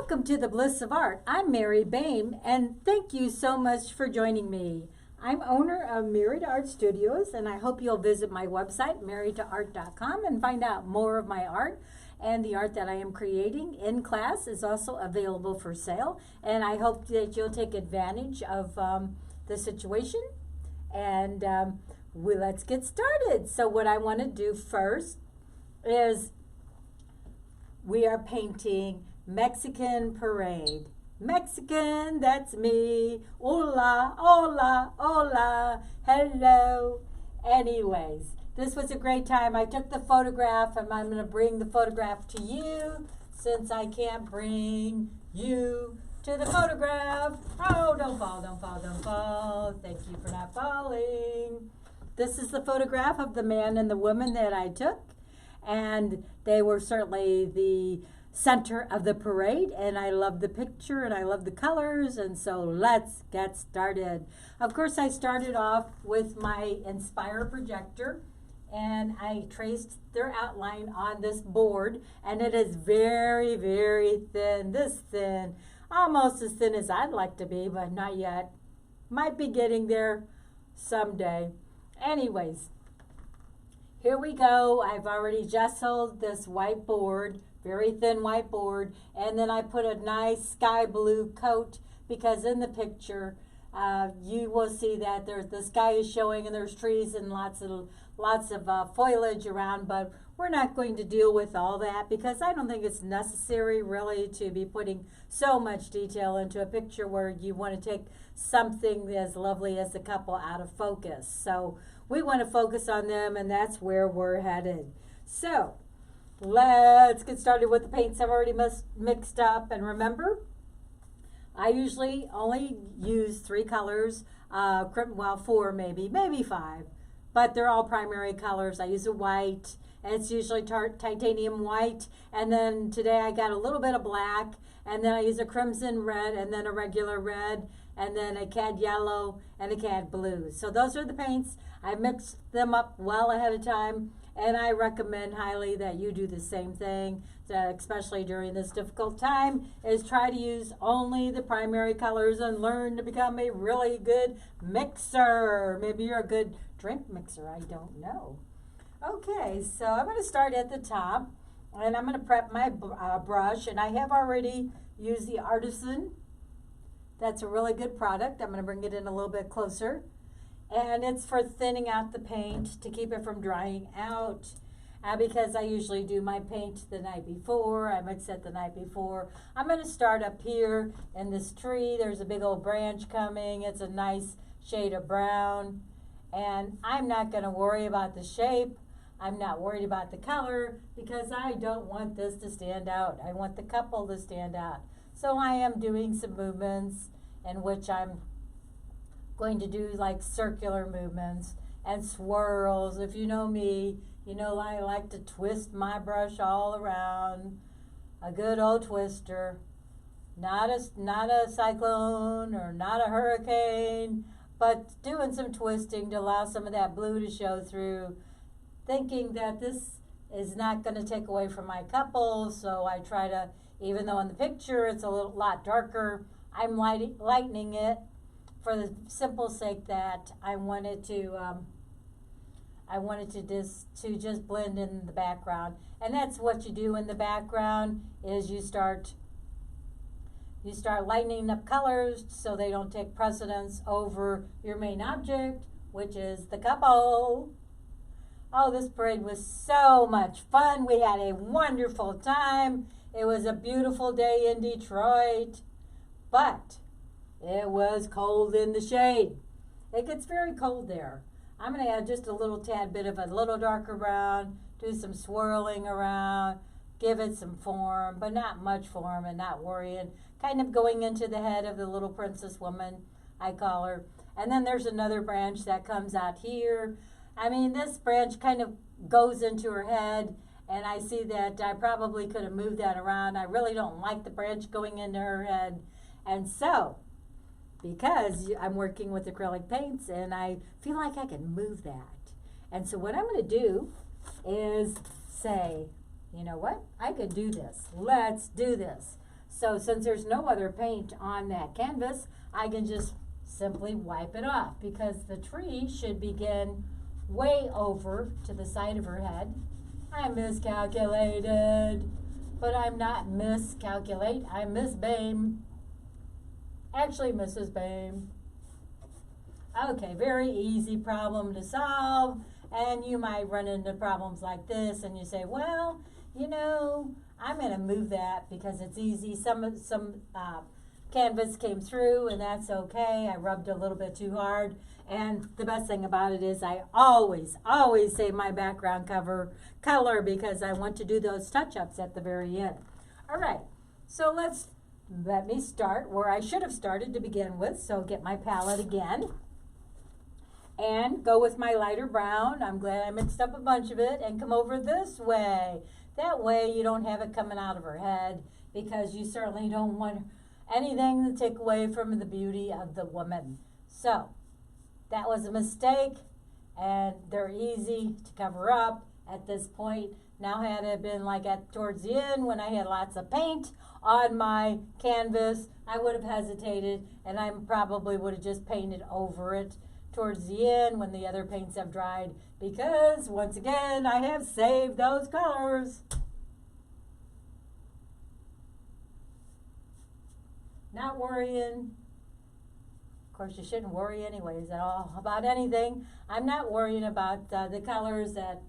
Welcome to the Bliss of Art. I'm Mary Boehm, and thank you so much for joining me. I'm owner of Married Art Studios, and I hope you'll visit my website, marriedtoart.com, and find out more of my art. And the art that I am creating in class is also available for sale, and I hope that you'll take advantage of the situation. And let's get started. So what I want to do first is we are painting Mexican Parade. Mexican, that's me. Hola, hola, hola, hello. Anyways, this was a great time. I took the photograph, and I'm going to bring the photograph to you since I can't bring you to the photograph. Oh, don't fall, don't fall, don't fall. Thank you for not falling. This is the photograph of the man and the woman that I took, and they were certainly the center of the parade, and I love the picture and I love the colors, and so let's get started. Of course, I started off with my Inspire projector, and I traced their outline on this board, and it is very, very thin, this thin, almost as thin as I'd like to be, but not yet. Might be getting there someday. Anyways, here we go. I've already gessoed this whiteboard, very thin whiteboard, and then I put a nice sky blue coat because in the picture you will see that the sky is showing and there's trees and lots of foliage around, but we're not going to deal with all that because I don't think it's necessary really to be putting so much detail into a picture where you want to take something as lovely as a couple out of focus. So we want to focus on them, and that's where we're headed. So let's get started with the paints I've already mixed up. And remember, I usually only use 3 colors, well, 4 maybe 5, but they're all primary colors. I use a white, and it's usually titanium white, and then today I got a little bit of black, and then I use a crimson red, and then a regular red, and then a cad yellow, and a cad blue. So those are the paints. I mixed them up well ahead of time, and I recommend highly that you do the same thing, especially during this difficult time, is try to use only the primary colors and learn to become a really good mixer. Maybe you're a good drink mixer, I don't know. Okay, so I'm going to start at the top, and I'm going to prep my brush, and I have already used the Artisan. That's a really good product. I'm going to bring it in a little bit closer. And it's for thinning out the paint to keep it from drying out. Because I usually do my paint the night before. I mix it the night before. I'm going to start up here in this tree. There's a big old branch coming. It's a nice shade of brown. And I'm not going to worry about the shape. I'm not worried about the color because I don't want this to stand out. I want the couple to stand out. So I am doing some movements in which I'm going to do like circular movements and swirls. If you know me, you know I like to twist my brush all around. A good old twister. Not a cyclone or not a hurricane, but doing some twisting to allow some of that blue to show through, thinking that this is not going to take away from my couple. So I try to, even though in the picture it's a lot darker, I'm lightening it for the simple sake that I wanted to just blend in the background. And that's what you do in the background is you start lightening up colors so they don't take precedence over your main object, which is the couple. Oh, this parade was so much fun. We had a wonderful time. It was a beautiful day in Detroit, but it was cold in the shade. It gets very cold there. I'm going to add just a little tad bit of a little darker brown, do some swirling around, give it some form, but not much form and not worrying. Kind of going into the head of the little princess woman, I call her. And then there's another branch that comes out here. I mean, this branch kind of goes into her head, and I see that I probably could have moved that around. I really don't like the branch going into her head. And so, because I'm working with acrylic paints and I feel like I can move that. And so what I'm going to do is say, you know what, I could do this. Let's do this. So since there's no other paint on that canvas, I can just simply wipe it off because the tree should begin way over to the side of her head. I miscalculated, but I'm not miscalculate. I'm Miss Bame. Actually, Mrs. Bame. Okay, very easy problem to solve. And you might run into problems like this and you say, well, you know, I'm going to move that because it's easy. Some canvas came through and that's okay. I rubbed a little bit too hard. And the best thing about it is I always save my background color because I want to do those touch-ups at the very end. All right, so let me start where I should have started to begin with. So get my palette again and go with my lighter brown. I'm glad I mixed up a bunch of it and come over this way. That way you don't have it coming out of her head because you certainly don't want anything to take away from the beauty of the woman. So that was a mistake and they're easy to cover up at this point. Now had it been like towards the end when I had lots of paint on my canvas, I would have hesitated and I probably would have just painted over it towards the end when the other paints have dried because once again I have saved those colors. Not worrying. Of course, you shouldn't worry anyways at all about anything. I'm not worrying about the colors that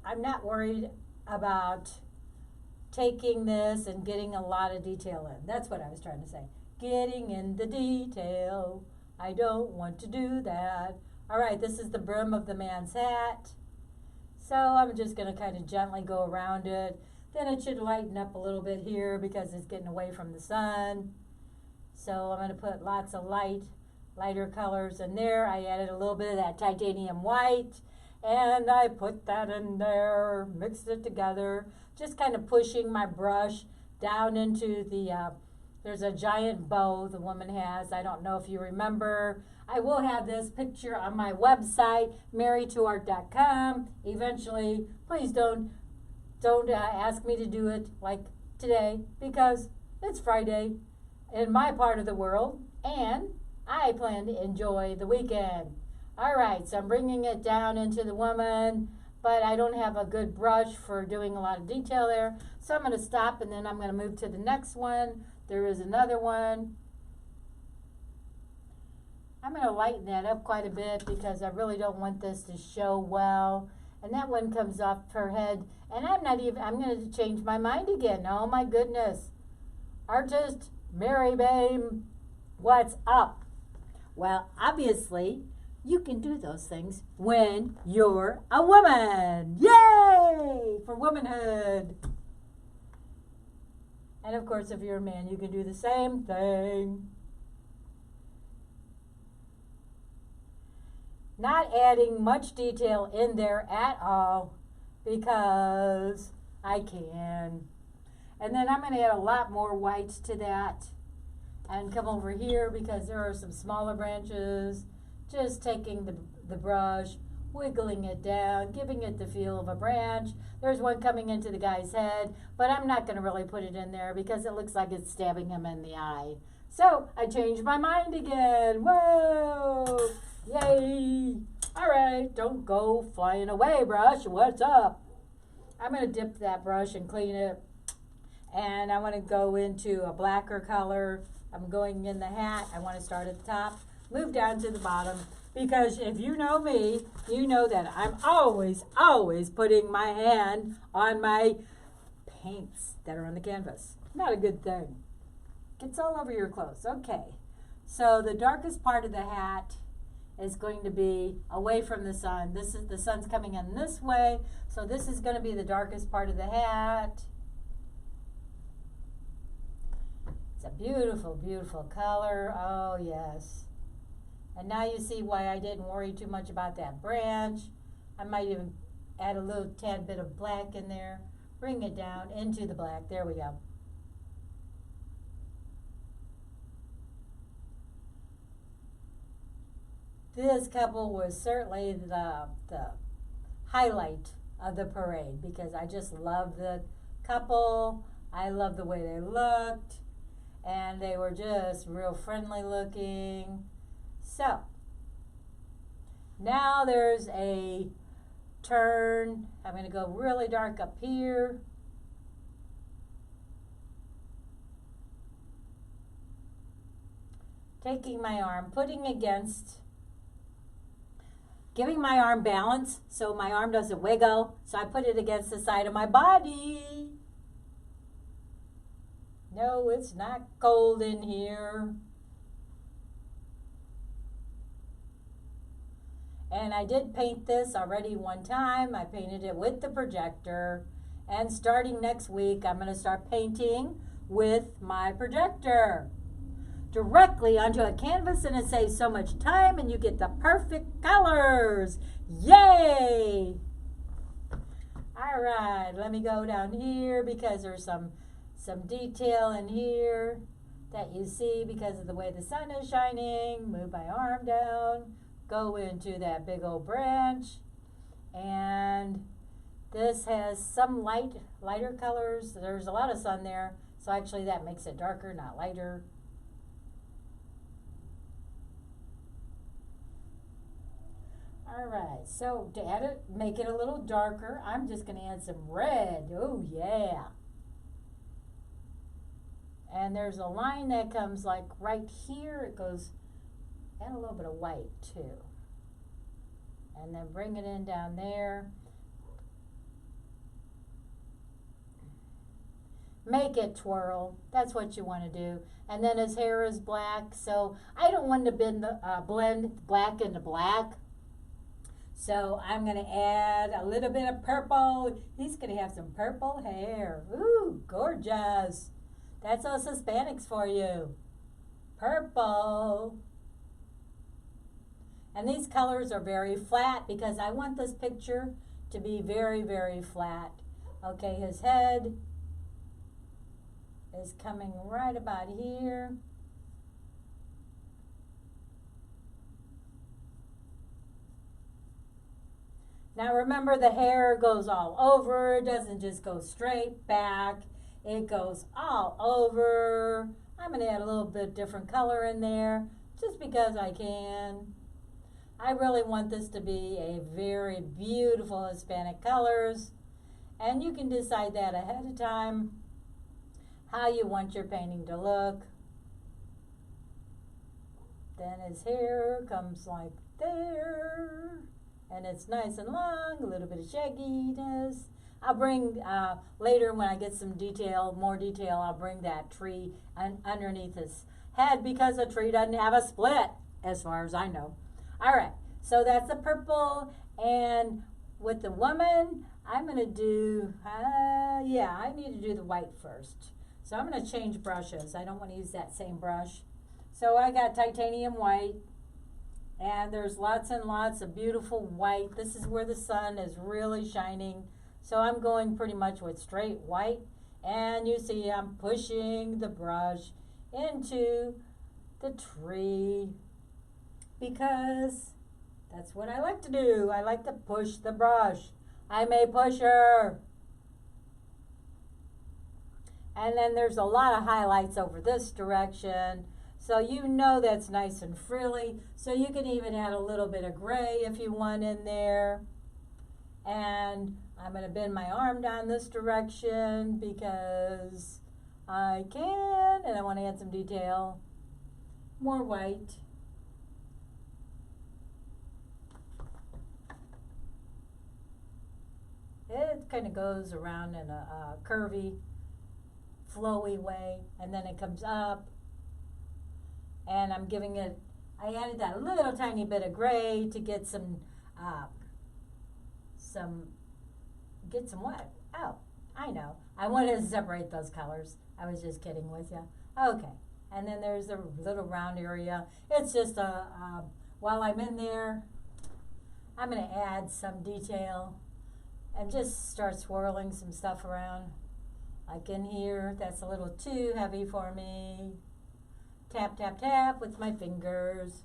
I'm not worried about taking this and getting a lot of detail in. That's what I was trying to say. Getting in the detail. I don't want to do that. All right, this is the brim of the man's hat. So I'm just going to kind of gently go around it. Then it should lighten up a little bit here because it's getting away from the sun. So I'm going to put lots of lighter colors in there. I added a little bit of that titanium white and I put that in there, mixed it together, just kind of pushing my brush down into the, there's a giant bow the woman has. I don't know if you remember. I will have this picture on my website, marytoart.com. Eventually, please don't ask me to do it like today because it's Friday in my part of the world and I plan to enjoy the weekend. All right, so I'm bringing it down into the woman, but I don't have a good brush for doing a lot of detail there. So I'm going to stop and then I'm going to move to the next one. There is another one. I'm going to lighten that up quite a bit because I really don't want this to show well. And that one comes off her head. And I'm going to change my mind again. Oh my goodness. Artist Mary Bame, what's up? Well, obviously, you can do those things when you're a woman. Yay! For womanhood. And of course, if you're a man, you can do the same thing. Not adding much detail in there at all because I can. And then I'm going to add a lot more white to that and come over here because there are some smaller branches. Just taking the brush, wiggling it down, giving it the feel of a branch. There's one coming into the guy's head, but I'm not going to really put it in there because it looks like it's stabbing him in the eye. So I changed my mind again. Whoa! Yay! All right, don't go flying away, brush. What's up? I'm going to dip that brush and clean it. And I want to go into a blacker color. I'm going in the hat. I want to start at the top, move down to the bottom. Because if you know me, you know that I'm always putting my hand on my paints that are on the canvas. Not a good thing. Gets all over your clothes. Okay. So the darkest part of the hat is going to be away from the sun. The sun's coming in this way. So this is going to be the darkest part of the hat. It's a beautiful, beautiful color. Oh, yes. And now you see why I didn't worry too much about that branch. I might even add a little tad bit of black in there. Bring it down into the black. There we go. This couple was certainly the highlight of the parade because I just love the couple. I love the way they looked, and they were just real friendly looking. So now there's a turn. I'm going to go really dark up here. Taking my arm, putting against, giving my arm balance so my arm doesn't wiggle. So I put it against the side of my body. No, it's not cold in here. And I did paint this already one time. I painted it with the projector. And starting next week, I'm going to start painting with my projector directly onto a canvas, and it saves so much time and you get the perfect colors. Yay! All right, let me go down here because there's some detail in here that you see because of the way the sun is shining. Move my arm down, go into that big old branch, and this has some lighter colors. There's a lot of sun there, so actually that makes it darker, not lighter. All right, so to add it, make it a little darker, I'm just going to add some red. Oh, yeah. And there's a line that comes like right here. It goes, add a little bit of white too. And then bring it in down there. Make it twirl. That's what you want to do. And then his hair is black, so I don't want to blend black into black. So I'm going to add a little bit of purple. He's going to have some purple hair. Ooh, gorgeous. That's us Hispanics for you. Purple. And these colors are very flat because I want this picture to be very, very flat. Okay, his head is coming right about here. Now remember, the hair goes all over. It doesn't just go straight back. It goes all over. I'm going to add a little bit different color in there just because I can. I really want this to be a very beautiful Hispanic colors. And you can decide that ahead of time, how you want your painting to look. Then his hair comes like there. And it's nice and long, a little bit of shagginess. I'll bring, later when I get some detail, more detail, I'll bring that tree underneath his head because a tree doesn't have a split, as far as I know. All right, so that's the purple. And with the woman, I'm going to do, I need to do the white first. So I'm going to change brushes. I don't want to use that same brush. So I got titanium white. And there's lots and lots of beautiful white. This is where the sun is really shining. So I'm going pretty much with straight white. And you see I'm pushing the brush into the tree because that's what I like to do. I like to push the brush. I'm a pusher. And then there's a lot of highlights over this direction. So you know that's nice and frilly. So you can even add a little bit of gray if you want in there. And I'm going to bend my arm down this direction because I can. And I want to add some detail. More white. It kind of goes around in a curvy, flowy way. And then it comes up. And I'm giving it, I added that little tiny bit of gray to get some what? Oh, I know. I wanted to separate those colors. I was just kidding with you. Okay. And then there's the little round area. It's just while I'm in there, I'm going to add some detail and just start swirling some stuff around. Like in here, that's a little too heavy for me. Tap, tap, tap with my fingers.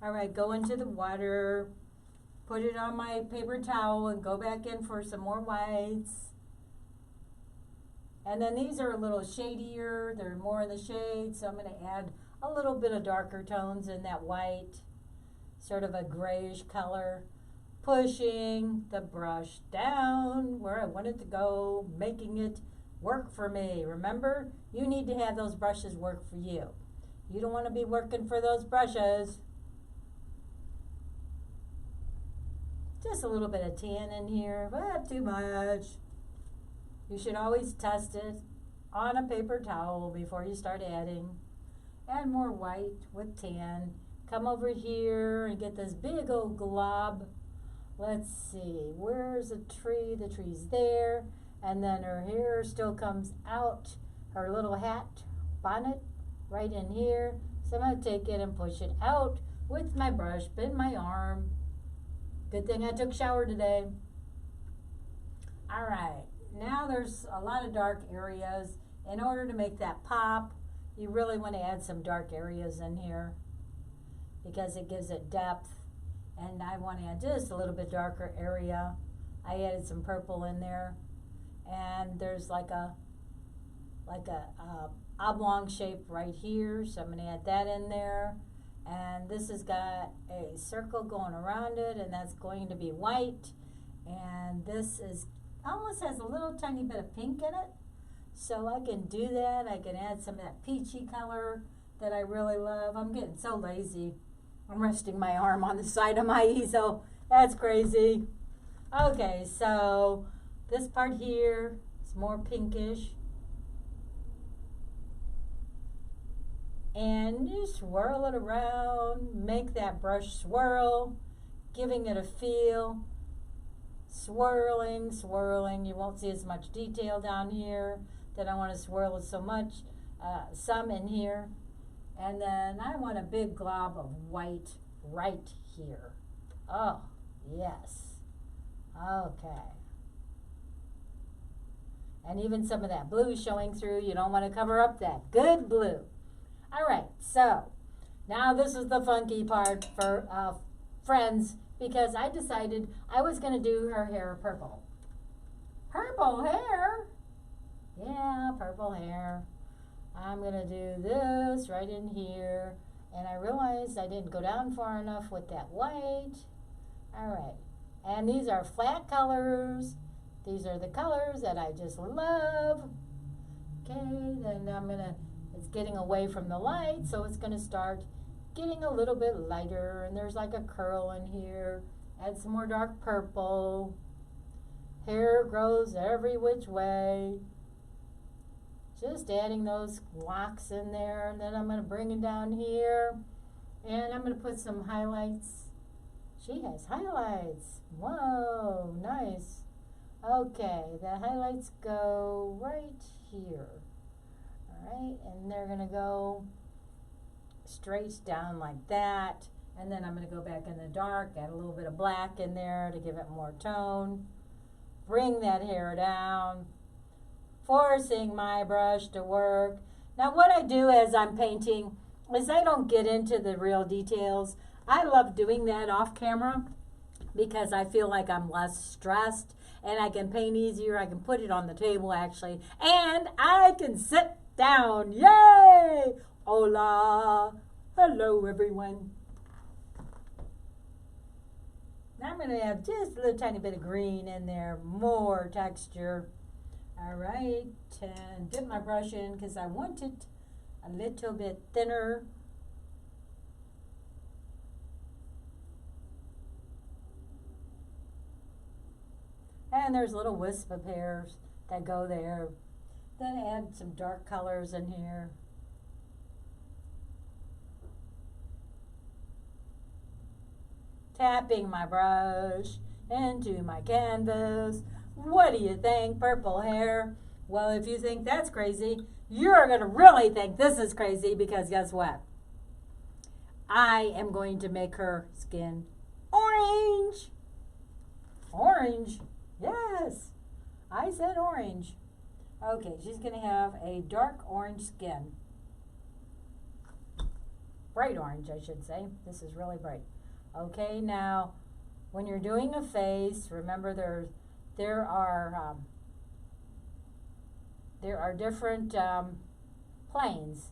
All right, go into the water, put it on my paper towel and go back in for some more whites. And then these are a little shadier. They're more in the shade, so I'm going to add a little bit of darker tones in that white, sort of a grayish color, pushing the brush down where I want it to go, making it work for me. Remember, you need to have those brushes work for you. You don't want to be working for those brushes. Just a little bit of tan in here, but not too much. You should always test it on a paper towel before you start adding. Add more white with tan. Come over here and get this big old glob. Let's see, where's the tree? The tree's there. And then her hair still comes out, her little hat, bonnet, right in here. So I'm going to take it and push it out with my brush, bend my arm. Good thing I took a shower today. All right, now there's a lot of dark areas. In order to make that pop, you really want to add some dark areas in here because it gives it depth. And I want to add just a little bit darker area. I added some purple in there. And there's like a oblong shape right here, so I'm going to add that in there. And this has got a circle going around it, and that's going to be white. And this is almost has a little tiny bit of pink in it, so I can do that. I can add some of that peachy color that I really love. I'm getting so lazy. I'm resting my arm on the side of my easel. That's crazy. Okay, so this part here is more pinkish. And you swirl it around, make that brush swirl, giving it a feel. Swirling, swirling. You won't see as much detail down here. Then I want to swirl it so much, some in here. And then I want a big glob of white right here. Oh, yes. Okay. And even some of that blue showing through. You don't want to cover up that good blue. All right, so now this is the funky part for friends, because I decided I was going to do her hair purple. Purple hair? Yeah, purple hair. I'm going to do this right in here. And I realized I didn't go down far enough with that white. All right. And these are flat colors. These are the colors that I just love. Okay, then I'm going to, it's getting away from the light, so it's going to start getting a little bit lighter. And there's like a curl in here. Add some more dark purple. Hair grows every which way. Just adding those locks in there, and then I'm going to bring it down here, and I'm going to put some highlights. She has highlights. Whoa, nice. Okay, the highlights go right here. All right, and they're going to go straight down like that, and then I'm going to go back in the dark, add a little bit of black in there to give it more tone. Bring that hair down. Forcing my brush to work. Now what I do as I'm painting is I don't get into the real details. I love doing that off camera because I feel like I'm less stressed and I can paint easier. I can put it on the table actually, and I can sit down. Yay! Hola! Hello everyone. Now I'm going to have just a little tiny bit of green in there, more texture. All right, and dip my brush in because I want it a little bit thinner. And there's little wisp of hairs that go there. Then add some dark colors in here. Tapping my brush into my canvas. What do you think, purple hair? Well, if you think that's crazy, you're going to really think this is crazy because guess what? I am going to make her skin orange. Orange. Yes. I said orange. Okay, she's going to have a dark orange skin. Bright orange, I should say. This is really bright. Okay, now, when you're doing a face, remember there are there are different planes.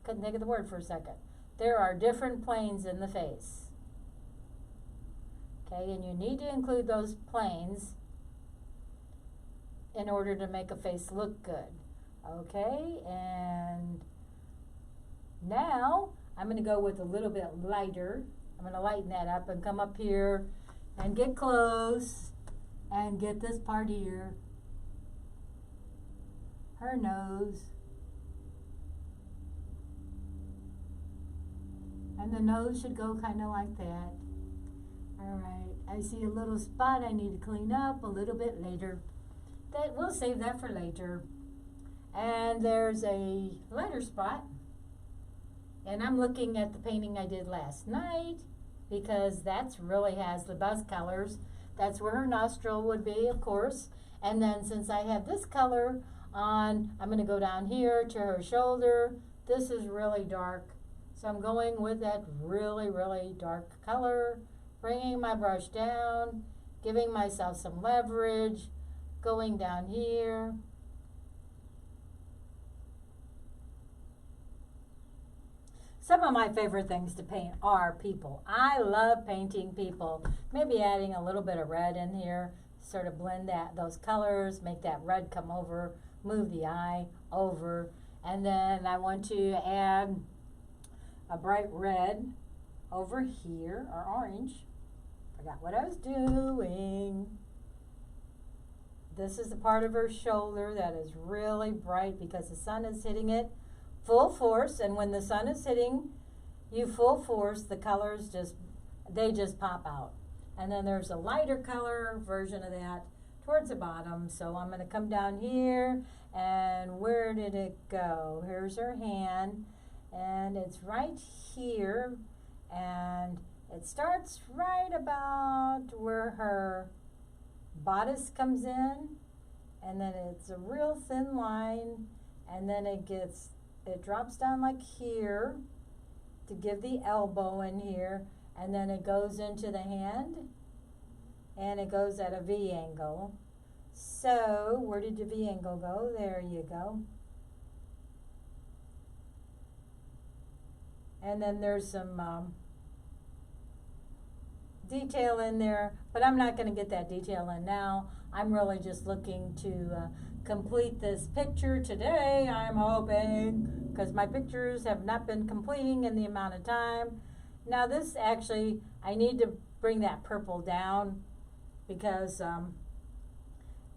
Couldn't think of the word for a second. There are different planes in the face. Okay, and you need to include those planes in order to make a face look good. Okay, and now I'm going to go with a little bit lighter. I'm going to lighten that up and come up here and get close and get this part here. Her nose. And the nose should go kind of like that. Alright, I see a little spot I need to clean up a little bit later. We'll save that for later. And there's a lighter spot. And I'm looking at the painting I did last night because that's really has the best colors. That's where her nostril would be, of course. And then since I have this color on, I'm going to go down here to her shoulder. This is really dark. So I'm going with that really, really dark color, bringing my brush down, giving myself some leverage, going down here. Some of my favorite things to paint are people. I love painting people. Maybe adding a little bit of red in here, sort of blend those colors, make that red come over, move the eye over. And then I want to add a bright red over here, or orange. Forgot what I was doing. This is the part of her shoulder that is really bright because the sun is hitting it full force, and when the sun is hitting you full force, the colors just pop out. And then there's a lighter color version of that towards the bottom. So I'm going to come down here, and where did it go? Here's her hand, and it's right here, and it starts right about where her bodice comes in, and then it's a real thin line, and then it drops down like here to give the elbow in here, and then it goes into the hand, and it goes at a V angle. So where did the V angle go? There you go. And then there's some detail in there, but I'm not going to get that detail in now. I'm really just looking to complete this picture today, I'm hoping, because my pictures have not been completing in the amount of time. Now this actually, I need to bring that purple down because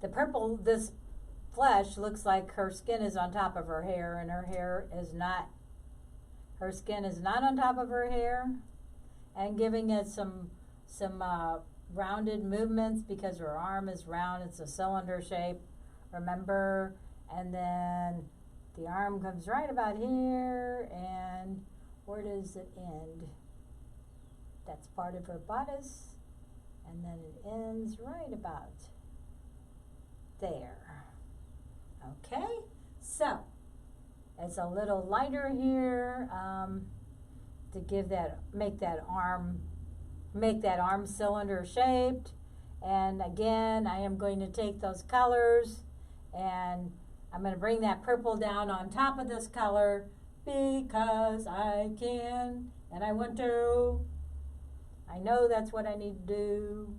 the purple, this flesh looks like her skin is on top of her hair, and her hair is not, her skin is not on top of her hair, and giving it some rounded movements because her arm is round, it's a cylinder shape, remember? And then the arm comes right about here, and where does it end? That's part of her bodice, and then it ends right about there. Okay, so it's a little lighter here to give that, make that arm cylinder shaped. And again, I am going to take those colors and I'm going to bring that purple down on top of this color because I can and I want to. I know that's what I need to do.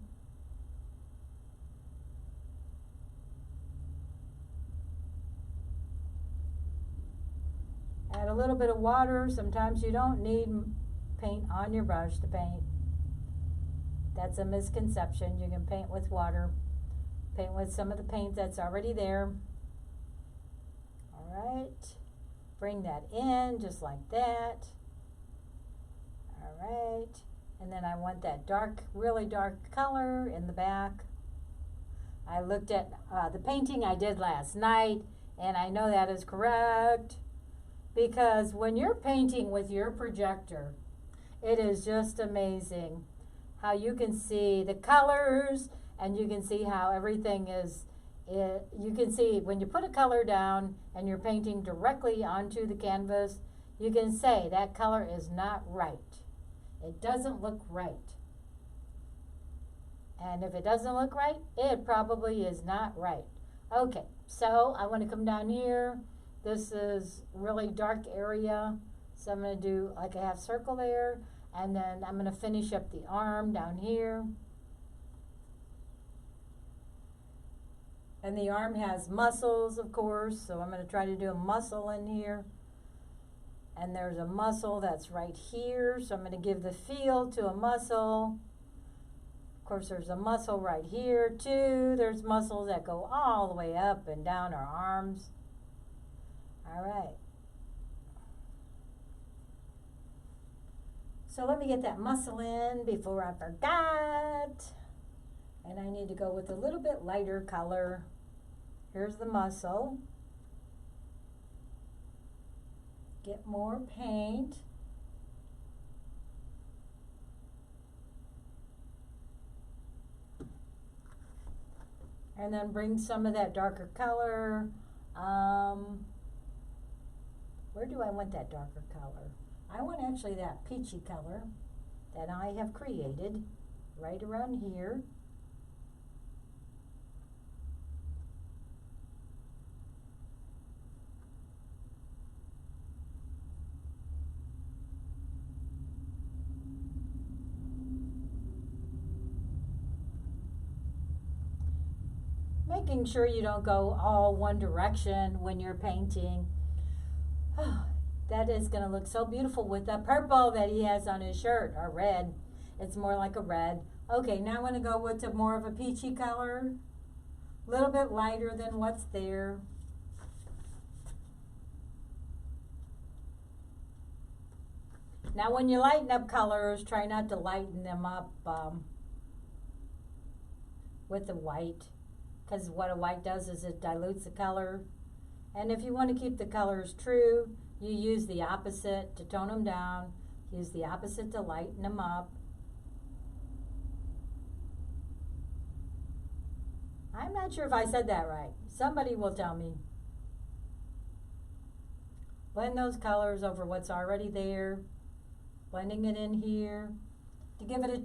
Add a little bit of water. Sometimes you don't need paint on your brush to paint. That's a misconception. You can paint with water. Paint with some of the paint that's already there. Alright. Bring that in just like that. Alright. And then I want that dark, really dark color in the back. I looked at the painting I did last night, and I know that is correct. Because when you're painting with your projector, it is just amazing how you can see the colors, and you can see how everything is, you can see when you put a color down and you're painting directly onto the canvas, you can say that color is not right. It doesn't look right. And if it doesn't look right, it probably is not right. Okay, so I want to come down here. This is really dark area, so I'm going to do like a half circle there, and then I'm going to finish up the arm down here. And the arm has muscles, of course, so I'm going to try to do a muscle in here. And there's a muscle that's right here, so I'm going to give the feel to a muscle. Of course, there's a muscle right here, too. There's muscles that go all the way up and down our arms. All right. So let me get that muscle in before I forgot. And I need to go with a little bit lighter color. Here's the muscle. Get more paint. And then bring some of that darker color. Where do I want that darker color? I want actually that peachy color that I have created right around here. Making sure you don't go all one direction when you're painting. That is going to look so beautiful with the purple that he has on his shirt, or red. It's more like a red. Okay, now I'm going to go with more of a peachy color. A little bit lighter than what's there. Now when you lighten up colors, try not to lighten them up with the white, because what a white does is it dilutes the color. And if you want to keep the colors true, you use the opposite to tone them down, use the opposite to lighten them up. I'm not sure if I said that right. Somebody will tell me. Blend those colors over what's already there, blending it in here to give it a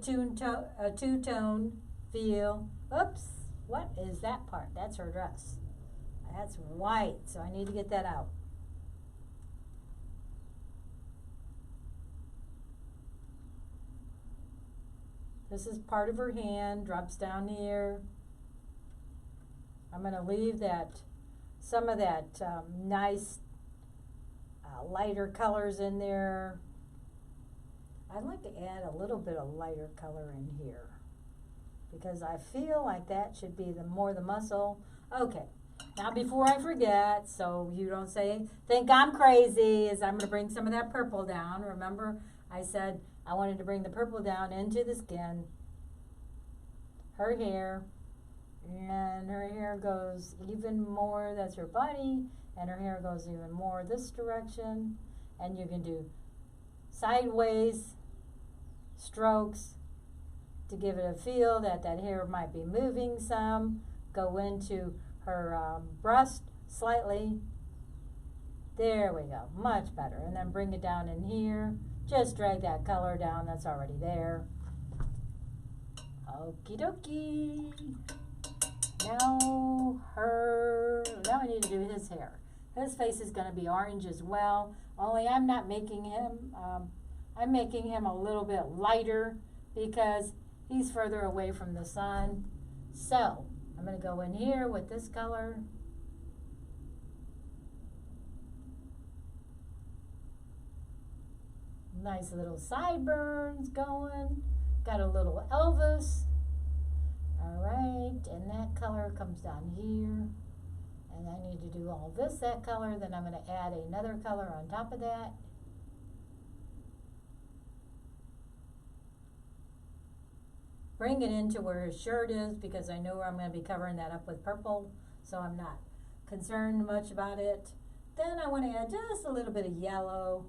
two-tone feel. Oops, what is that part? That's her dress. That's white, so I need to get that out. This is part of her hand, drops down here. I'm going to leave that, some of that nice lighter colors in there. I'd like to add a little bit of lighter color in here because I feel like that should be more the muscle. Okay, now before I forget, so you don't think I'm crazy, is I'm going to bring some of that purple down. Remember, I said I wanted to bring the purple down into the skin. Her hair, and her hair goes even more, that's her body, and her hair goes even more this direction. And you can do sideways strokes to give it a feel that hair might be moving some. Go into her breast slightly. There we go, much better. And then bring it down in here. Just drag that color down that's already there. Okie dokie. Now I need to do his hair. His face is going to be orange as well, only I'm not making him, I'm making him a little bit lighter because he's further away from the sun. So I'm going to go in here with this color. Nice little sideburns going. Got a little Elvis. All right, and that color comes down here. And I need to do all this, that color. Then I'm going to add another color on top of that. Bring it into where his shirt is because I know I'm going to be covering that up with purple, so I'm not concerned much about it. Then I want to add just a little bit of yellow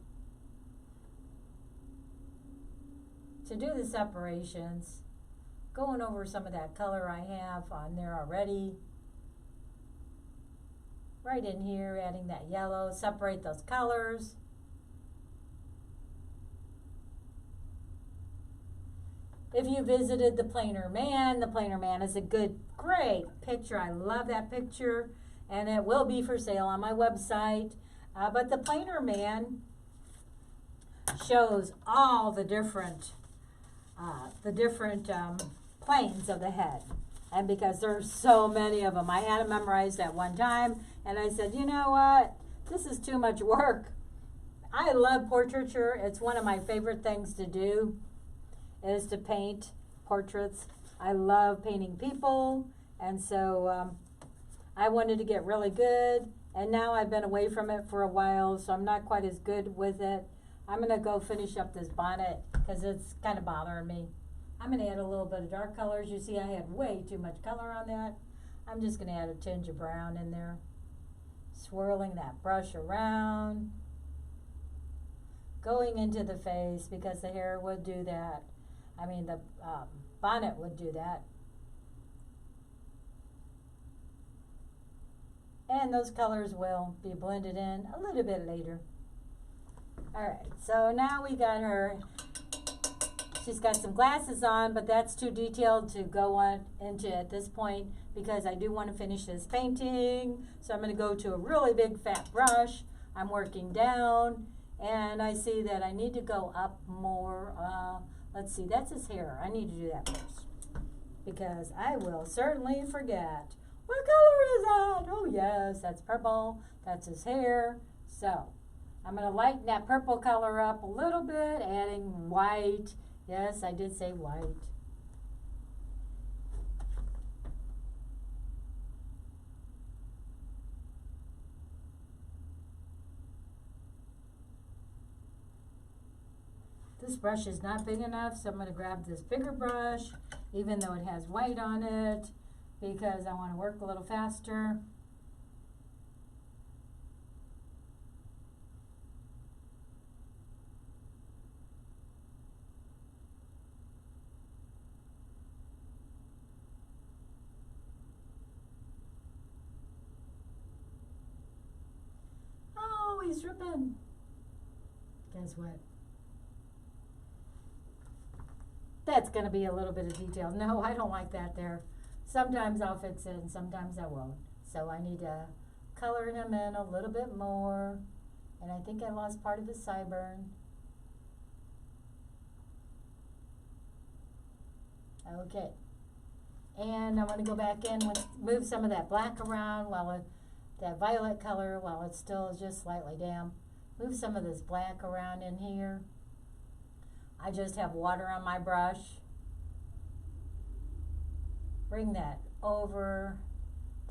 to do the separations. Going over some of that color I have on there already. Right in here, adding that yellow, separate those colors. if you visited the Plainer Man is a great picture. I love that picture, and it will be for sale on my website. But the Plainer Man shows all the different planes of the head. And because there's so many of them, I had them memorized at one time, and I said, you know what? This is too much work. I love portraiture. It's one of my favorite things to do, is to paint portraits. I love painting people, and so I wanted to get really good, and now I've been away from it for a while, so I'm not quite as good with it. I'm going to go finish up this bonnet because it's kind of bothering me. I'm going to add a little bit of dark colors. You see, I had way too much color on that. I'm just going to add a tinge of brown in there. Swirling that brush around. Going into the face because the hair would do that. I mean, the bonnet would do that. And those colors will be blended in a little bit later. Alright, so now we got her. She's got some glasses on, but that's too detailed to go on into at this point because I do want to finish this painting. So I'm going to go to a really big fat brush. I'm working down, and I see that I need to go up more. Let's see, that's his hair. I need to do that first because I will certainly forget. What color is that? Oh yes, that's purple. That's his hair. So I'm going to lighten that purple color up a little bit, adding white. Yes, I did say white. This brush is not big enough, so I'm going to grab this bigger brush, even though it has white on it, because I want to work a little faster. Oh, he's dripping. Guess what? That's going to be a little bit of detail. No, I don't like that there. Sometimes I'll fix it and sometimes I won't. So I need to color him in a little bit more. And I think I lost part of his sideburn. Okay. And I want to go back in, move some of that black around that violet color while it's still just slightly damp. Move some of this black around in here. I just have water on my brush. Bring that over.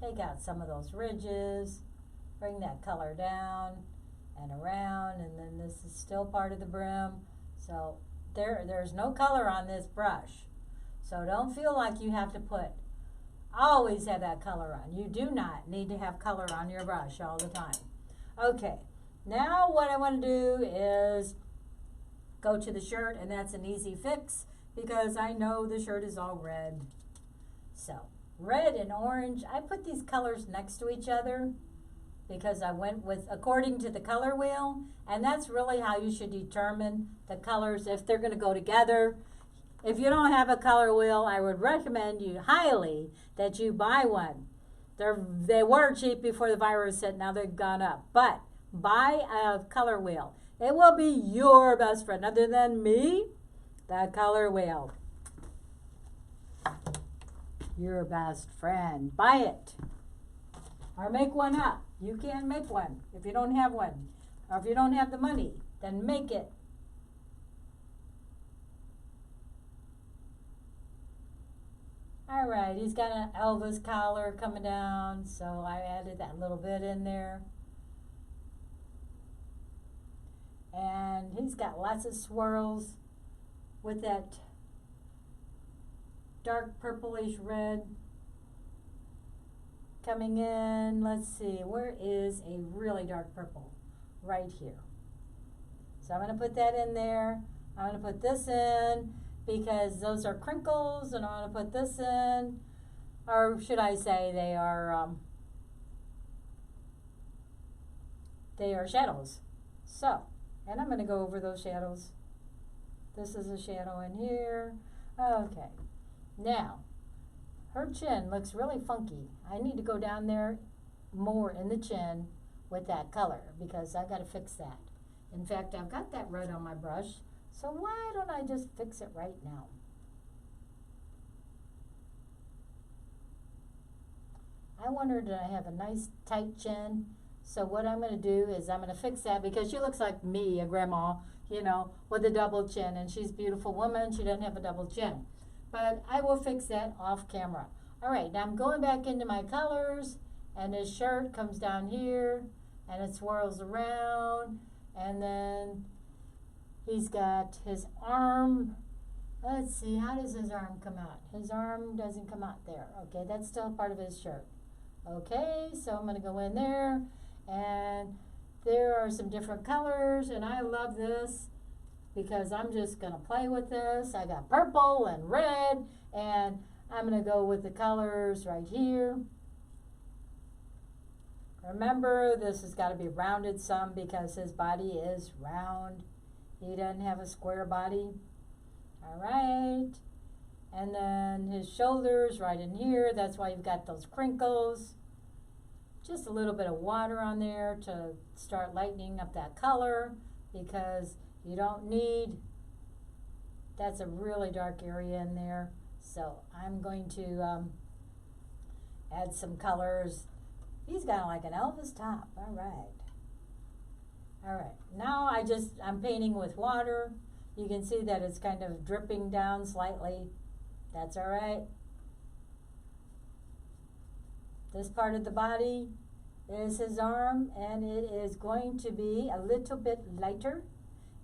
Take out some of those ridges. Bring that color down and around, and then this is still part of the brim. So there's no color on this brush. So don't feel like you have to always have that color on. You do not need to have color on your brush all the time. Okay, now what I want to do is go to the shirt, and that's an easy fix because I know the shirt is all red. So red and orange, I put these colors next to each other because I went according to the color wheel, and that's really how you should determine the colors if they're going to go together. If you don't have a color wheel, I would recommend you highly that you buy one. They were cheap before the virus hit, now they've gone up. But buy a color wheel. It will be your best friend. Other than me, the color wheel. Your best friend. Buy it. Or make one up. You can make one if you don't have one. Or if you don't have the money, then make it. Alright, he's got an Elvis collar coming down, so I added that little bit in there. And he's got lots of swirls with that dark purplish red coming in. Let's see, where is a really dark purple? Right here. So I'm going to put that in there. I'm going to put this in because those are crinkles, and I'm going to put this in, or should I say they are shadows. So, and I'm going to go over those shadows. This is a shadow in here. Okay. Now, her chin looks really funky. I need to go down there more in the chin with that color because I got to fix that. In fact, I've got that red on my brush, so why don't I just fix it right now? I want her to have a nice tight chin. So what I'm going to do is I'm going to fix that because she looks like me, a grandma, you know, with a double chin. And she's a beautiful woman. She doesn't have a double chin. But I will fix that off camera. All right, now I'm going back into my colors. And his shirt comes down here. And it swirls around. And then he's got his arm. Let's see, how does his arm come out? His arm doesn't come out there. Okay, that's still part of his shirt. Okay, so I'm going to go in there, and there are some different colors, and I love this because I'm just going to play with this. I got purple and red, and I'm going to go with the colors right here. Remember, this has got to be rounded some because his body is round. He doesn't have a square body. All right. And then his shoulders right in here. That's why you've got those crinkles. Just a little bit of water on there to start lightening up that color because you don't need, that's a really dark area in there. So I'm going to add some colors. He's got like an Elvis top. All right. All right. Now I'm painting with water. You can see that it's kind of dripping down slightly. That's all right. This part of the body is his arm, and it is going to be a little bit lighter,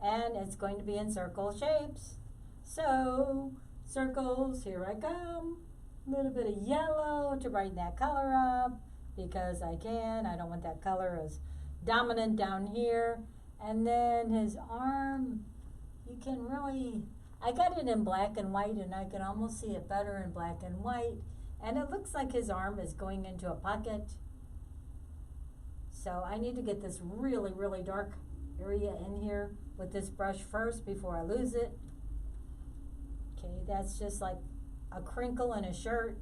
and it's going to be in circle shapes. So, circles, here I come. A little bit of yellow to brighten that color up because I can. I don't want that color as dominant down here. And then his arm, you can really, I got it in black and white, and I can almost see it better in black and white. And it looks like his arm is going into a pocket. So I need to get this really, really dark area in here with this brush first before I lose it. Okay, that's just like a crinkle in a shirt.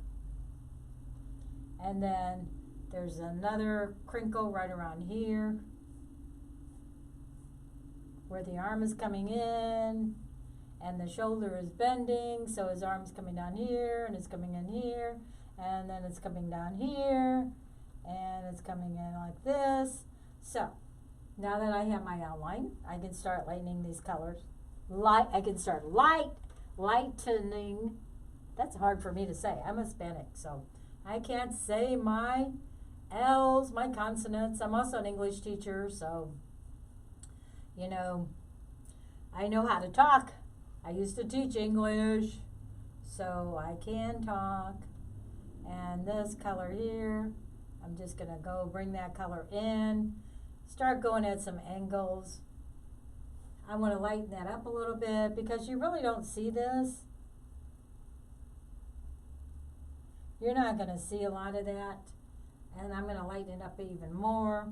And then there's another crinkle right around here where the arm is coming in and the shoulder is bending, so his arm's coming down here and it's coming in here, and then it's coming down here and it's coming in like this. So now that I have my outline, I can start lightening these colors. I can start lightening. That's hard for me to say. I'm Hispanic, so I can't say my L's, my consonants. I'm also an English teacher, so you know, I know how to talk. I used to teach English, so I can talk. And this color here, I'm just going to go bring that color in, start going at some angles. I want to lighten that up a little bit because you really don't see this. You're not going to see a lot of that. And I'm going to lighten it up even more.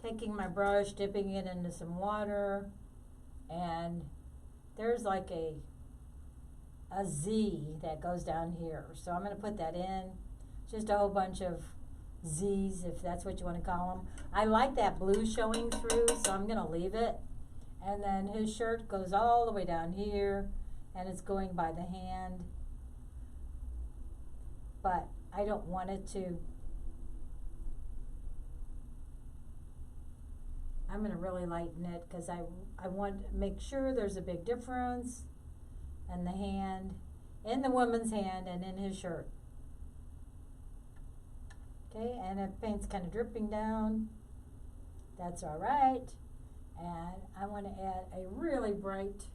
Taking my brush, dipping it into some water, and there's like a Z that goes down here. So I'm going to put that in. Just a whole bunch of Z's, if that's what you want to call them. I like that blue showing through, so I'm going to leave it. And then his shirt goes all the way down here, and it's going by the hand. But I don't want it to. I'm going to really lighten it because I want to make sure there's a big difference in the hand, in the woman's hand, and in his shirt. Okay, and the paint's kind of dripping down. That's all right. And I want to add a really bright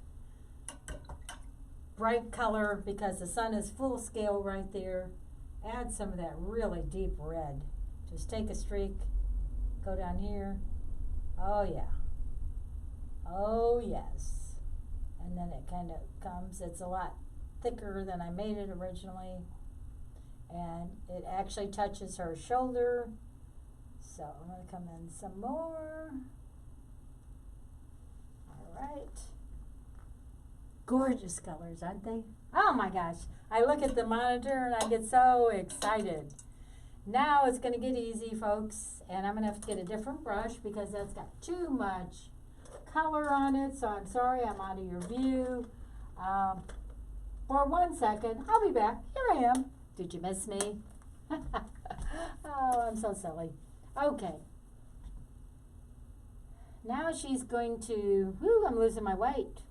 color because the sun is full scale right there. Add some of that really deep red. Just take a streak, go down here. Oh yeah. Oh yes. And then it kind of comes, it's a lot thicker than I made it originally. And it actually touches her shoulder. So I'm going to come in some more. All right. Gorgeous colors, aren't they? Oh my gosh. I look at the monitor and I get so excited. Now it's going to get easy, folks. And I'm going to have to get a different brush because that's got too much color on it. So I'm sorry I'm out of your view. For 1 second. I'll be back. Here I am. Did you miss me? Oh, I'm so silly. Okay. Now she's going to, whoo, I'm losing my weight.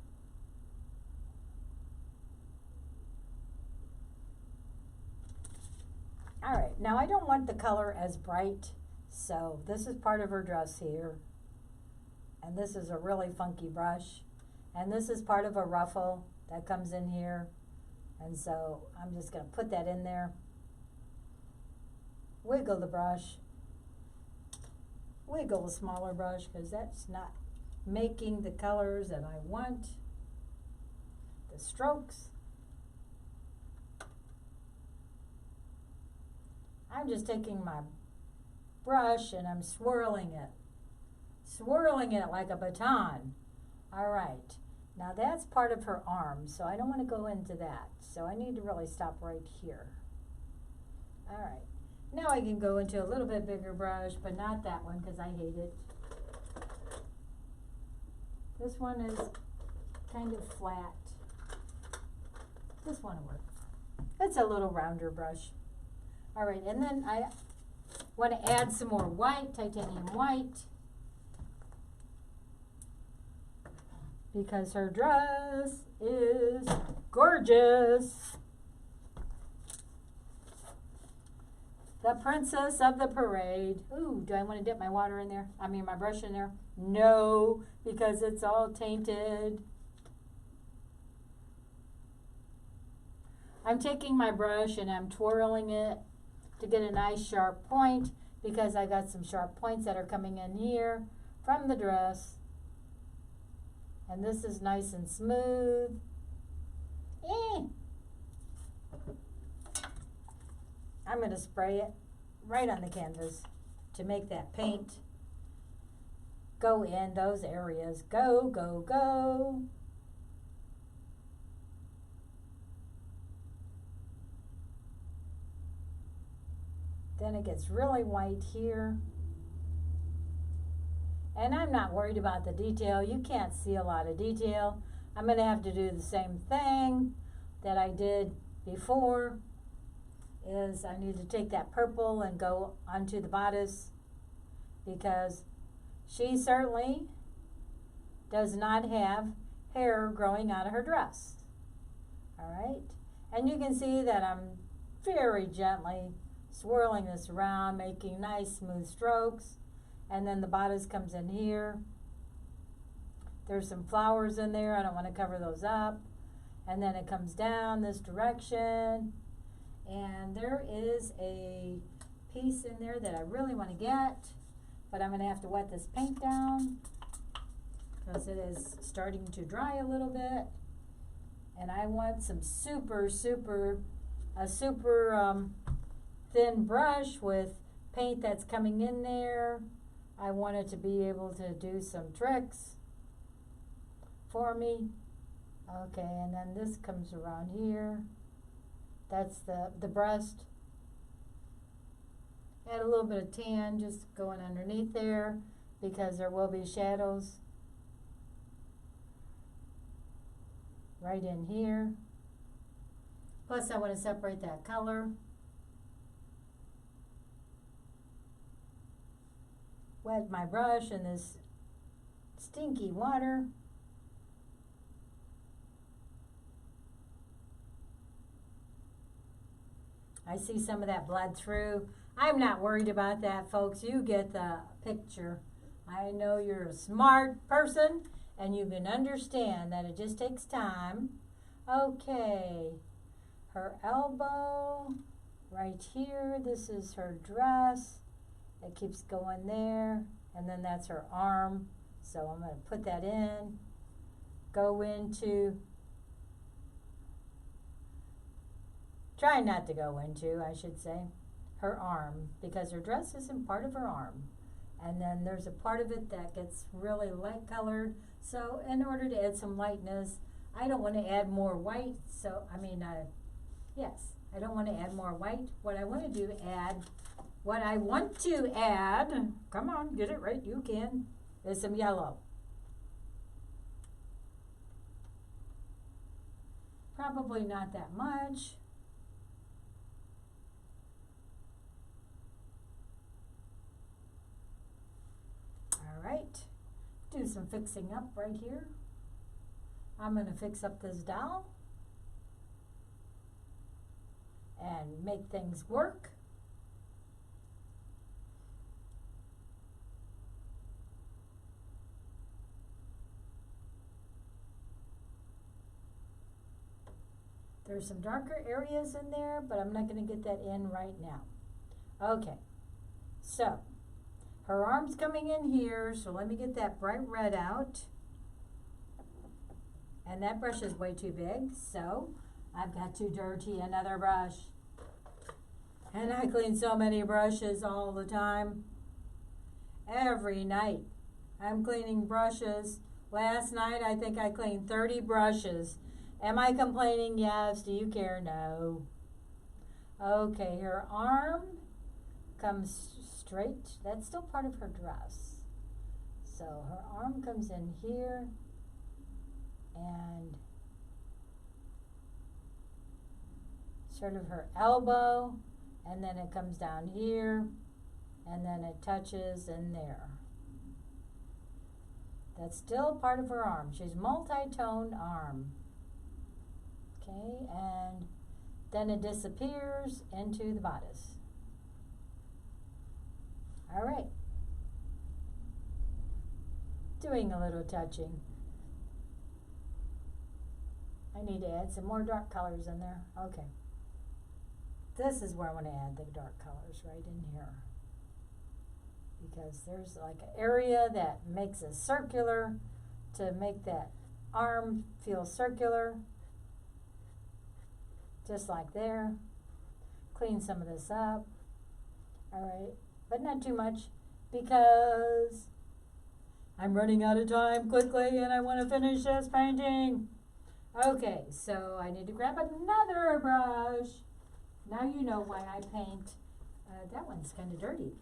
All right, now I don't want the color as bright, so this is part of her dress here. And this is a really funky brush. And this is part of a ruffle that comes in here. And so I'm just gonna put that in there. Wiggle the brush. Wiggle the smaller brush because that's not making the colors that I want. The strokes. I'm just taking my brush and I'm swirling it. Swirling it like a baton. All right. Now that's part of her arm, so I don't want to go into that. So I need to really stop right here. All right. Now I can go into a little bit bigger brush, but not that one because I hate it. This one is kind of flat. This one will work. It's a little rounder brush. All right, and then I want to add some more white, titanium white, because her dress is gorgeous. The princess of the parade. Ooh, do I want to dip my water in there? My brush in there? No, because it's all tainted. I'm taking my brush and I'm twirling it to get a nice sharp point because I got some sharp points that are coming in here from the dress. And this is nice and smooth. I'm going to spray it right on the canvas to make that paint go in those areas. Go, go, go. Then it gets really white here. And I'm not worried about the detail. You can't see a lot of detail. I'm going to have to do the same thing that I did before. Is I need to take that purple and go onto the bodice because she certainly does not have hair growing out of her dress. All right. And you can see that I'm very gently swirling this around, making nice smooth strokes. And then the bodice comes in here. There's some flowers in there. I don't want to cover those up. And then it comes down this direction. And there is a piece in there that I really want to get. But I'm going to have to wet this paint down because it is starting to dry a little bit. And I want some super thin brush with paint that's coming in there. I want it to be able to do some tricks for me. Okay, and then this comes around here. That's the breast. Add a little bit of tan just going underneath there because there will be shadows right in here. Plus I want to separate that color. Wet my brush in this stinky water. I see some of that blood through. I'm not worried about that, folks. You get the picture. I know you're a smart person and you can understand that it just takes time. Okay, her elbow right here. This is her dress. It keeps going there, and then that's her arm. So I'm going to put that in, go into, try not to go into, I should say, her arm, because her dress isn't part of her arm. And then there's a part of it that gets really light colored. So in order to add some lightness, I don't want to add more white, so, yes, I don't want to add more white. What I want to add, come on, get it right, you can, is some yellow. Probably not that much. All right, do some fixing up right here. I'm going to fix up this doll and make things work. There's some darker areas in there, but I'm not going to get that in right now. Okay, so her arm's coming in here, so let me get that bright red out. And that brush is way too big, so I've got too dirty another brush. And I clean so many brushes all the time. Every night I'm cleaning brushes. Last night I think I cleaned 30 brushes. Am I complaining? Yes. Do you care? No. Okay, her arm comes straight. That's still part of her dress. So her arm comes in here and sort of her elbow, and then it comes down here, and then it touches in there. That's still part of her arm. She's multi-toned arm. Okay, and then it disappears into the bodice. All right. Doing a little touching. I need to add some more dark colors in there. Okay. This is where I want to add the dark colors, right in here. Because there's like an area that makes a circular to make that arm feel circular. Just like there. Clean some of this up. All right, but not too much because I'm running out of time quickly and I want to finish this painting. Okay, so I need to grab another brush. Now you know why I paint. That one's kind of dirty.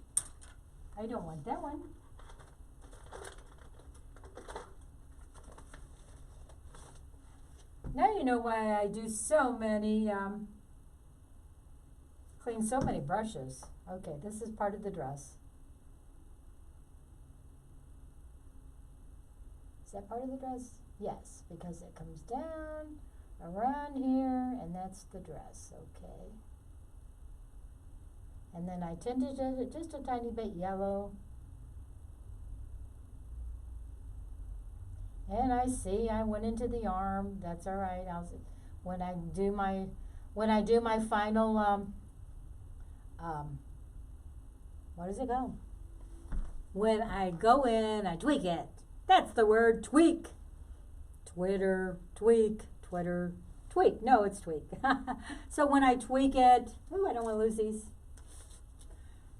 I don't want that one. Now you know why I do so many, clean so many brushes. Okay, this is part of the dress. Is that part of the dress? Yes, because it comes down around here, and that's the dress, okay. And then I tinted it just a tiny bit yellow. And I see I went into the arm. That's all right. When I do my final what does it go? When I go in, I tweak it. That's the word, tweak. Twitter, tweak, Twitter, tweak. No, it's tweak. So when I tweak it, ooh, I don't want to lose these.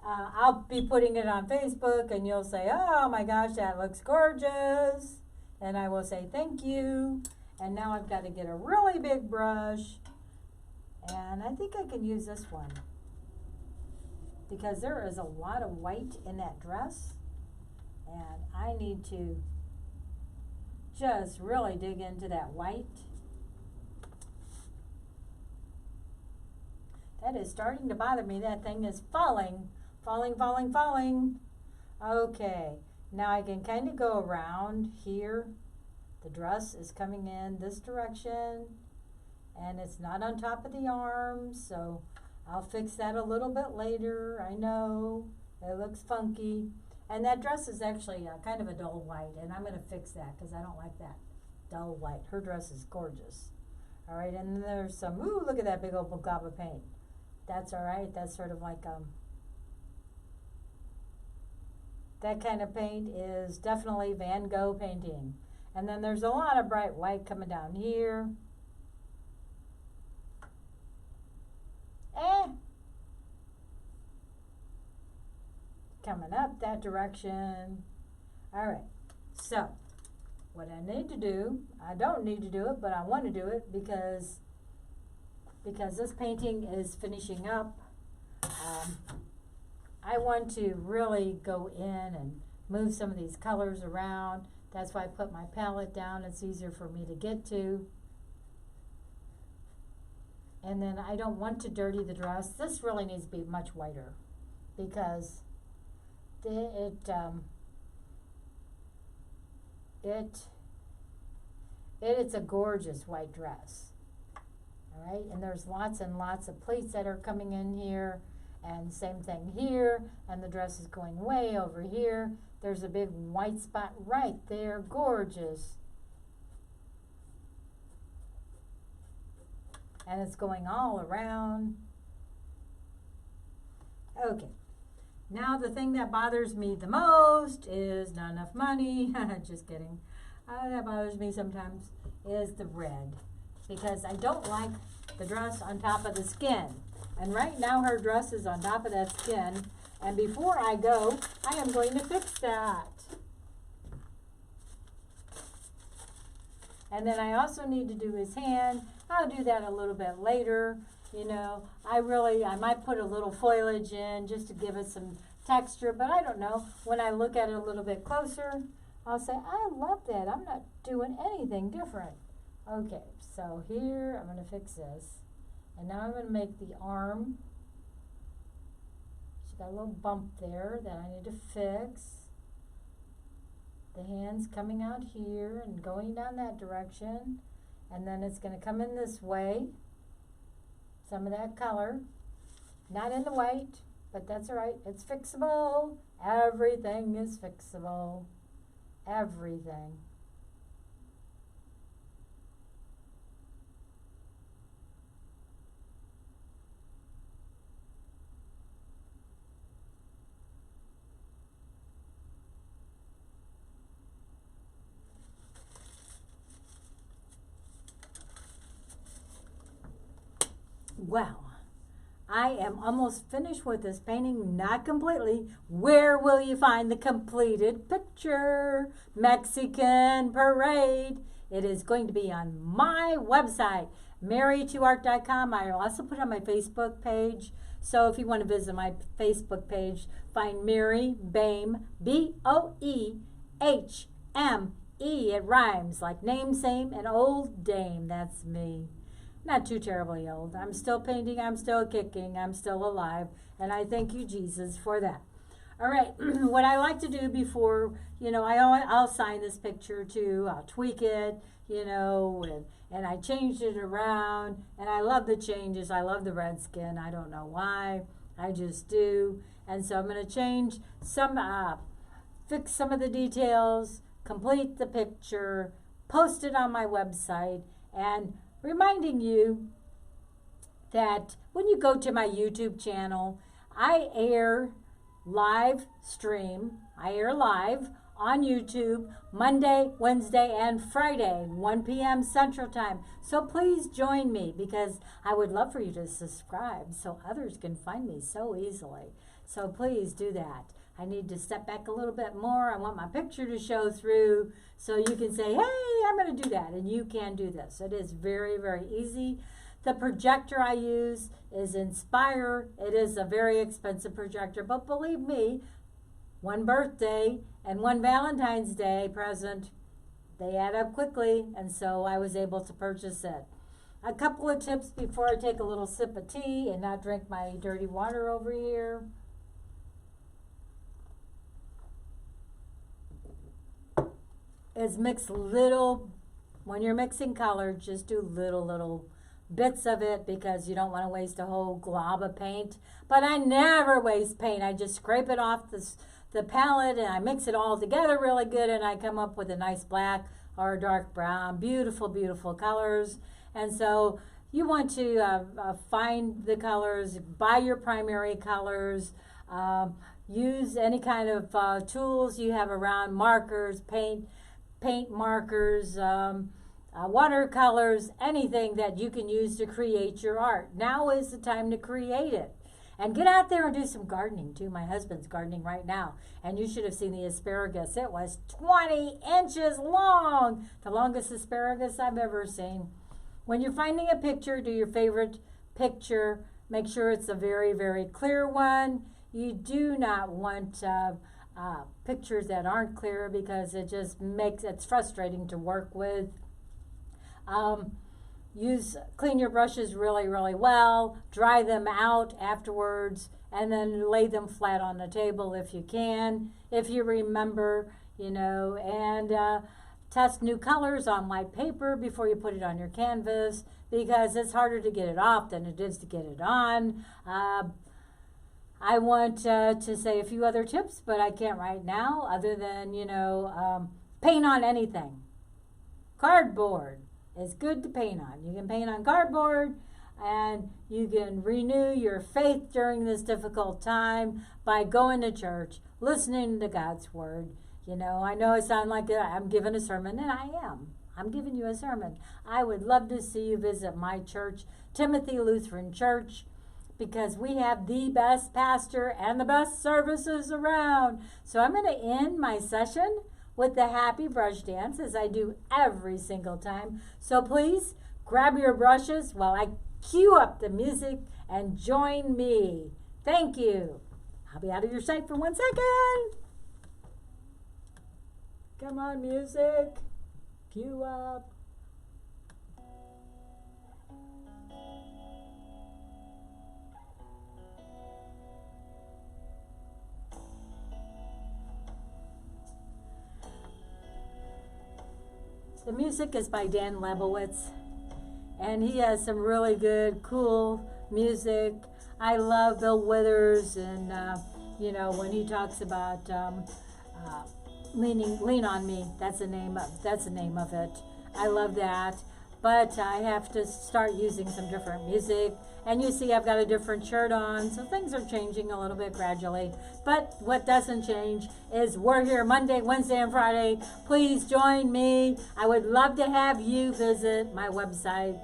I'll be putting it on Facebook, and you'll say, oh my gosh, that looks gorgeous. And I will say thank you. And now I've got to get a really big brush. And I think I can use this one, because there is a lot of white in that dress. And I need to just really dig into that white. That is starting to bother me. That thing is falling. Falling, falling, falling. Okay, now I can kind of go around here. The dress is coming in this direction, and it's not on top of the arm, so I'll fix that a little bit later. I know, it looks funky. And that dress is actually kind of a dull white, and I'm going to fix that because I don't like that dull white. Her dress is gorgeous. All right, and then there's some, ooh, look at that big old gob of paint. That's all right. That's sort of like that kind of paint is definitely Van Gogh painting. And then there's a lot of bright white coming down here. Coming up that direction. All right, so what I need to do, I don't need to do it, but I want to do it because this painting is finishing up. I want to really go in and move some of these colors around. That's why I put my palette down. It's easier for me to get to. And then I don't want to dirty the dress. This really needs to be much whiter because it's a gorgeous white dress. All right, and there's lots and lots of pleats that are coming in here, and same thing here, and the dress is going way over here. There's a big white spot right there, gorgeous. And it's going all around. Okay, now the thing that bothers me the most is not enough money. Just kidding. That bothers me sometimes is the red, because I don't like the dress on top of the skin. And right now her dress is on top of that skin. And before I go, I am going to fix that. And then I also need to do his hand. I'll do that a little bit later. You know, I might put a little foliage in just to give it some texture, but I don't know. When I look at it a little bit closer, I'll say, I love that. I'm not doing anything different. Okay, so here I'm going to fix this. And now I'm going to make the arm. She's got a little bump there that I need to fix. The hand's coming out here and going down that direction. And then it's going to come in this way. Some of that color. Not in the white, but that's all right. It's fixable. Everything is fixable. Everything. Well, I am almost finished with this painting, not completely. Where will you find the completed picture? Mexican Parade. It is going to be on my website, mary2art.com. I'll also put it on my Facebook page. So if you want to visit my Facebook page, find Mary Boehme, Boehme. It rhymes like name, same, and old dame. That's me. Not too terribly old. I'm still painting, I'm still kicking, I'm still alive, and I thank you, Jesus, for that. All right, what I like to do before, you know, I'll sign this picture too, I'll tweak it, you know, and I changed it around, and I love the changes. I love the red skin. I don't know why, I just do. And so I'm going to change some, fix some of the details, complete the picture, post it on my website, and reminding you that when you go to my YouTube channel, I air live on YouTube Monday, Wednesday, and Friday, 1 p.m. Central Time. So please join me, because I would love for you to subscribe so others can find me so easily. So please do that. I need to step back a little bit more. I want my picture to show through so you can say, hey, I'm going to do that, and you can do this. It is very, very easy. The projector I use is Inspire. It is a very expensive projector, but believe me, one birthday and one Valentine's Day present, they add up quickly, and so I was able to purchase it. A couple of tips before I take a little sip of tea and not drink my dirty water over here. Is mix little, when you're mixing color, just do little bits of it, because you don't want to waste a whole glob of paint. But I never waste paint. I just scrape it off the palette, and I mix it all together really good, and I come up with a nice black or a dark brown. Beautiful, beautiful colors. And so you want to find the colors, buy your primary colors, use any kind of tools you have around, markers, paint markers, watercolors, anything that you can use to create your art. Now is the time to create it. And get out there and do some gardening too. My husband's gardening right now. And you should have seen the asparagus. It was 20 inches long. The longest asparagus I've ever seen. When you're finding a picture, do your favorite picture. Make sure it's a very, very clear one. You do not want pictures that aren't clear because it just it's frustrating to work with. Clean your brushes really, really well. Dry them out afterwards, and then lay them flat on the table if you can, if you remember, and test new colors on white paper before you put it on your canvas, because it's harder to get it off than it is to get it on. I want to say a few other tips, but I can't right now, other than, paint on anything. Cardboard is good to paint on. You can paint on cardboard, and you can renew your faith during this difficult time by going to church, listening to God's word. I know I sound like I'm giving a sermon, and I am. I'm giving you a sermon. I would love to see you visit my church, Timothy Lutheran Church, because we have the best pastor and the best services around. So I'm going to end my session with the happy brush dance, as I do every single time. So please grab your brushes while I cue up the music and join me. Thank you. I'll be out of your sight for 1 second. Come on, music. Cue up. The music is by Dan Lebowitz, and he has some really good, cool music. I love Bill Withers, and when he talks about Lean on Me. That's the name of it. I love that. But I have to start using some different music. And you see I've got a different shirt on, so things are changing a little bit gradually. But what doesn't change is we're here Monday, Wednesday, and Friday. Please join me. I would love to have you visit my website.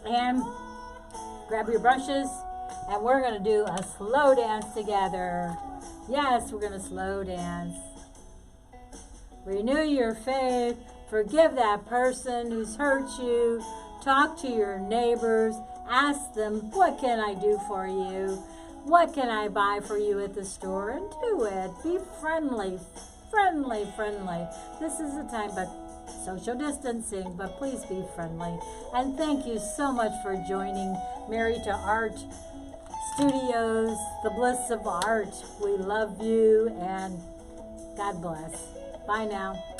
And grab your brushes, and we're going to do a slow dance together. Yes, we're going to slow dance. Renew your faith. Forgive that person who's hurt you. Talk to your neighbors. Ask them, what can I do for you? What can I buy for you at the store? And do it. Be friendly. Friendly. This is the time, but social distancing, but please be friendly. And thank you so much for joining Mary to Art Studios, the bliss of art. We love you, and God bless. Bye now.